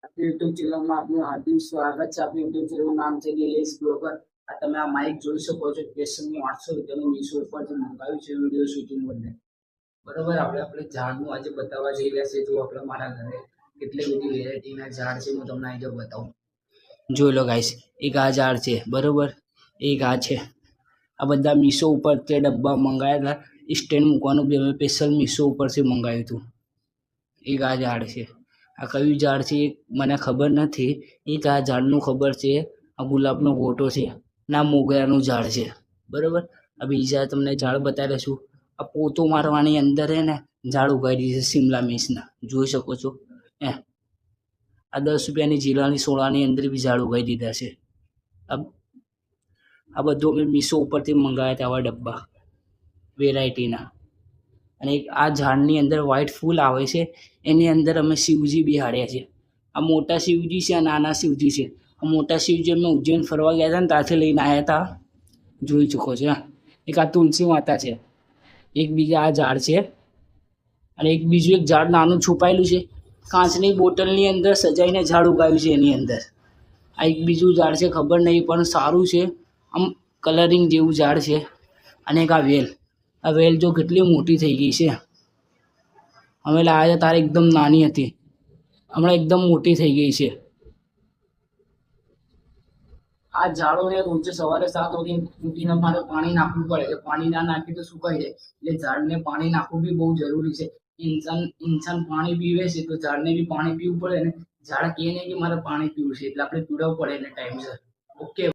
YouTube ચેનલમાં આપનું હાર્દિક સ્વાગત છે। આપણી યુટ્યુબ ચેનલનું નામ છે નિલેશ બ્લોગર। આ તમે આ માઇક જોઈ શકો છો, કેસરનું 800 રૂપિયાનું મીશો ઉપરથી મંગાવ્યું છે વિડીયો શૂટિંગ માટે। બરોબર, આપણે ઝાડનું આજે બતાવવા જઈ રહ્યા છીએ। જો આપણે મારા ઘરે કેટલી બધી વેરાયટીના ઝાડ છે, હું તમને આજે બતાવું। જોઈ લો ગાઈસ, એક આ ઝાડ છે બરોબર, એક આ છે। આ બધા મીશો ઉપર તે ડબ્બા મંગાવ્યા હતા, સ્ટેન્ડ મૂકવાનું બી અમે સ્પેશિયલ મીશો ઉપરથી મંગાવ્યું હતું। એક આ ઝાડ છે, આ કયું ઝાડ છે મને ખબર નથી। એક આ ઝાડનું ખબર છે, આ ગુલાબનો ફોટો છે, ના મોગરાનું ઝાડ છે બરોબર। આ બીજા તમને ઝાડ બતાવી દઈશું। આ પોતો મારવાની અંદર હે ને ઝાડ ઉગાડી છે શિમલા મિર્ચના, જોઈ શકો છો। આ 10 રૂપિયાની જીરાની સોળાની અંદર બી ઝાડ ઉગાડી દીધા છે। આ બધું અમે મીશો ઉપરથી મંગાવ્યા હતા, આવા ડબ્બા વેરાયટીના। અને એક આ ઝાડની અંદર વ્હાઈટ ફૂલ આવે છે, એની અંદર અમે શિવજી બિહાડ્યા છે। આ મોટા શિવજી છે, આ નાના શિવજી છે। આ મોટા શિવજી અમે ઉજ્જૈન ફરવા ગયા હતા ને ત્યાંથી લઈને આવ્યા હતા, જોઈ ચૂકો છો। એક આ તુલસી માતા છે, એક બીજા આ ઝાડ છે, અને એક બીજું એક ઝાડ નાનું છુપાયેલું છે, કાચની બોટલની અંદર સજાઈને ઝાડ ઉગાવ્યું છે એની અંદર। આ એક બીજું ઝાડ છે, ખબર નહીં પણ સારું છે, આમ કલરિંગ જેવું ઝાડ છે। અને એક આ વેલ જો કેટલી મોટી થઈ ગઈ છે, અમે લાવ્યા હતા તારે એકદમ નાની હતી, હમણાં એકદમ મોટી થઈ ગઈ છે। આ ઝાડોને રોજે સવારે 7 વાગે ઉઠીને મારે પાણી નાખવું પડે, પાણી ના નાખી તો સુકાઈ જાય, એટલે ઝાડને પાણી નાખવું બી બહુ જરૂરી છે। ઇન્સાન પાણી પીવે છે તો ઝાડને બી પાણી પીવું પડે ને। ઝાડ કહે ને કે મારે પાણી પીવું છે, એટલે આપણે પીવડાવવું પડે એને ટાઈમસર। ઓકે।